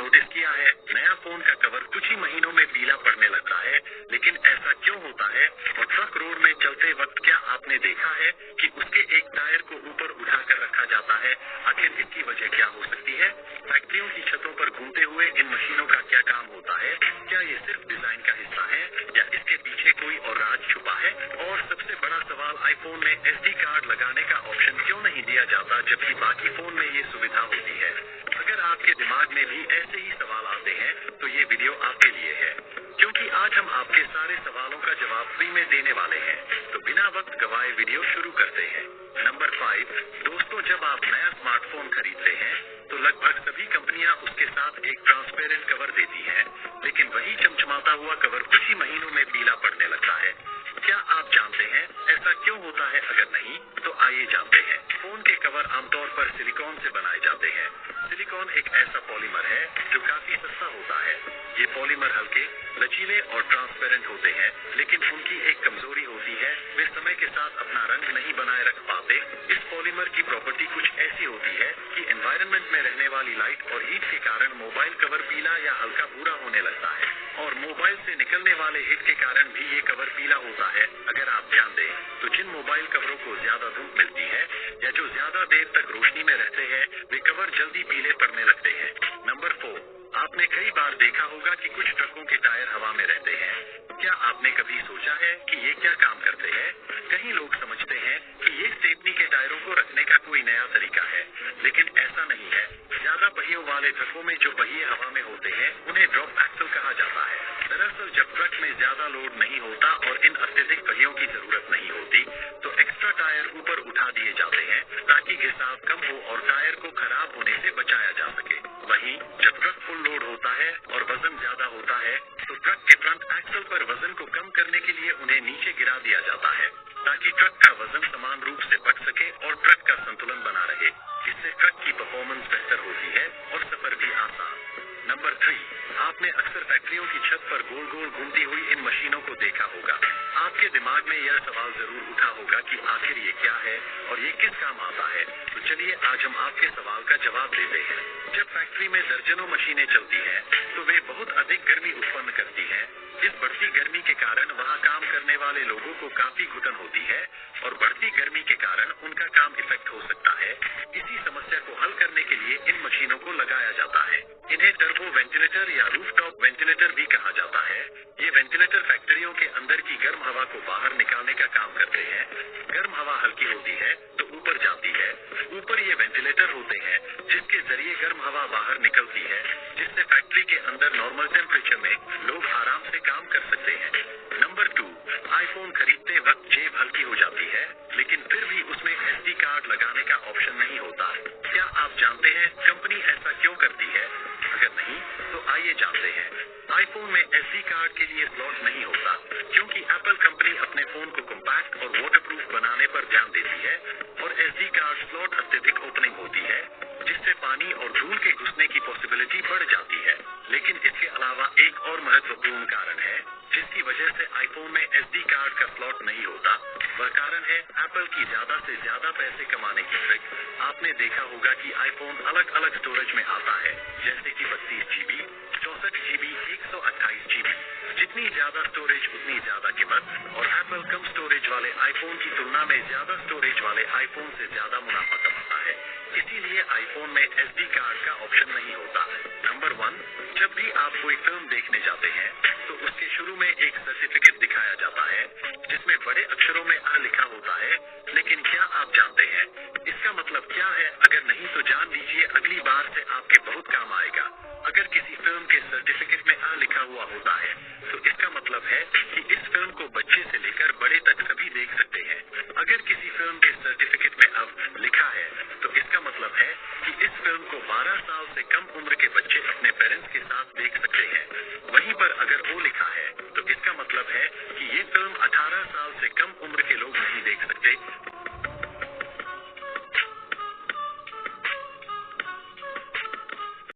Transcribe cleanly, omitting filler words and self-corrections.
Notice किया है, नया फोन का कवर कुछ ही महीनों में पीला पड़ने लगता है, लेकिन ऐसा क्यों होता है? और ट्रक रोड में चलते वक्त क्या आपने देखा है कि उसके एक टायर को ऊपर उठाकर रखा जाता है? आखिर इसकी वजह क्या हो सकती है? फैक्ट्रियों की छतों पर घूमते हुए इन मशीनों का क्या काम होता है? क्या ये सिर्फ डिजाइन का हिस्सा है या इसके पीछे कोई और राज छुपा है? और सबसे बड़ा सवाल, आईफोन में SD कार्ड लगाने का ऑप्शन क्यों नहीं दिया जाता जबकि बाकी फोन में ये सुविधा होती है? अगर आपके दिमाग में भी ऐसे ही सवाल आते हैं तो ये वीडियो आपके लिए है, क्योंकि आज हम आपके सारे सवालों का जवाब फ्री में देने वाले हैं। तो बिना वक्त गवाए वीडियो शुरू करते हैं। नंबर 5, दोस्तों, जब आप नया स्मार्टफोन खरीदते हैं तो लगभग सभी कंपनियां उसके साथ एक ट्रांसपेरेंट कवर देती हैं, लेकिन वही चमचमाता हुआ कवर कुछ ही महीनों में पीला पड़ने लगता है। क्या आप जानते हैं ऐसा क्यों होता है? अगर नहीं तो आइए जानते हैं। फोन के कवर आमतौर पर सिलिकॉन से बनाए जाते हैं। सिलिकॉन एक ऐसा पॉलीमर है जो काफी सस्ता होता है। ये पॉलीमर हल्के, लचीले और ट्रांसपेरेंट होते हैं, लेकिन उनकी एक कमजोरी होती है, वे समय के साथ अपना रंग नहीं बनाए रख पाते। इस पॉलीमर की प्रॉपर्टी कुछ ऐसी होती है कि एनवायरनमेंट में रहने वाली लाइट और हीट के कारण मोबाइल कवर पीला या हल्का भूरा होने लगता है, और मोबाइल से निकलने वाले हीट के कारण भी ये कवर पीला होता है। अगर आप ध्यान दें तो जिन मोबाइल कवरों को ज्यादा धूप मिलती है या जो ज्यादा देर तक रोशनी में रहते हैं, वे कवर जल्दी पीले पड़ने लगते हैं। नंबर 4, आपने कई बार देखा होगा कि कुछ ट्रकों के टायर हवा में रहते हैं। क्या आपने कभी सोचा है कि ये क्या काम करते हैं? कई लोग समझते हैं कि ये स्टेपनी के टायरों को रखने का कोई नया तरीका है, लेकिन ऐसा नहीं है। ज्यादा पहियों वाले ट्रकों में जो पहिए हवा में होते हैं उन्हें ड्रॉप एक्सल कहा जाता है। दरअसल जब ट्रक में ज्यादा लोड नहीं होता और इन अत्यधिक पहियों की जरूरत नहीं होती तो एक्स्ट्रा टायर ऊपर उठा दिए जाते हैं ताकि घिसाव कम हो और टायर को खराब होने से बचाया जा सके। वहीं जब ट्रक फुल लोड होता है और वजन ज्यादा होता है तो ट्रक के फ्रंट एक्सल पर वजन को कम करने के लिए उन्हें नीचे गिरा दिया जाता है ताकि ट्रक का वजन समान रूप से बढ़ सके और ट्रक का संतुलन बना रहे। इससे ट्रक की परफॉर्मेंस बेहतर होती है और सफर भी आसान। नंबर 3, आपने अक्सर फैक्ट्रियों की छत पर गोल गोल घूमती हुई इन मशीनों को देखा होगा। आपके दिमाग में यह सवाल जरूर उठा होगा कि आखिर ये क्या है और ये किस काम आता है। तो चलिए आज हम आपके सवाल का जवाब देते हैं। जब फैक्ट्री में दर्जनों मशीनें चलती हैं तो वे बहुत अधिक गर्मी उत्पन्न करती हैं। इस बढ़ती गर्मी के कारण वहां काम करने वाले लोगों को काफी घुटन होती है और बढ़ती गर्मी के कारण उनका काम इफेक्ट हो सकता है। इसी समस्या को हल करने के लिए इन मशीनों को लगाया जाता है। इन्हें टर्बो वेंटिलेटर या रूफटॉप वेंटिलेटर भी कहा जाता है। ये वेंटिलेटर फैक्ट्रियों के अंदर की गर्म हवा को बाहर निकालने का काम करते हैं। गर्म हवा हल्की होती है तो ऊपर जाती है। ऊपर ये वेंटिलेटर होते हैं जिसके जरिए गर्म हवा बाहर निकलती है, जिससे फैक्ट्री के अंदर नॉर्मल टेम्परेचर में लोग आराम से काम कर सकते हैं। नंबर 2, आईफोन खरीदते वक्त जेब हल्की हो जाती है, लेकिन फिर भी उसमें SD कार्ड लगाने का ऑप्शन नहीं होता। क्या आप जानते हैं कंपनी ऐसा क्यों करती है? अगर नहीं तो आइए जानते हैं। आईफोन में SD कार्ड के लिए स्लॉट नहीं होता क्योंकि एप्पल कंपनी अपने फोन को कॉम्पैक्ट और वाटरप्रूफ बनाने पर ध्यान देती है और SD कार्ड स्लॉट अत्यधिक ओपनिंग होती है, जिससे पानी और धूल के घुसने की पॉसिबिलिटी बढ़ जाती है। लेकिन इसके अलावा एक और महत्वपूर्ण कारण है जिसकी वजह से आईफोन में SD कार्ड का स्लॉट नहीं होता। वह कारण है एप्पल की ज्यादा से ज्यादा पैसे कमाने की ट्रिक। आपने देखा होगा कि आईफोन अलग अलग स्टोरेज में आता है, जैसे कि 32 GB, 64 GB, 128 GB। जितनी ज्यादा स्टोरेज उतनी ज्यादा कीमत, और एप्पल कम स्टोरेज वाले आईफोन की तुलना में ज्यादा स्टोरेज वाले आईफोन से ज्यादा मुनाफा कमाता है। इसीलिए आईफोन में SD कार्ड का ऑप्शन नहीं होता। नंबर 1, जब भी आप कोई फिल्म देखने जाते हैं तो उसके शुरू में एक सर्टिफिकेट दिखाया जाता है जिसमें बड़े अक्षरों में A लिखा होता है, लेकिन क्या आप जानते हैं इसका मतलब क्या है? अगर नहीं तो जान लीजिए, अगली बार से आपके बहुत काम आएगा। अगर किसी फिल्म के सर्टिफिकेट में A लिखा हुआ होता है तो इसका मतलब है कि इस फिल्म को बच्चे से लेकर बड़े तक सभी देख सकते हैं। अगर किसी फिल्म के सर्टिफिकेट में अब लिखा है तो इसका मतलब है कि इस फिल्म को 12 साल से कम उम्र के बच्चे अपने पेरेंट्स के साथ देख सकते हैं। वहीं पर अगर O लिखा है तो इसका मतलब है कि ये फिल्म 18 साल से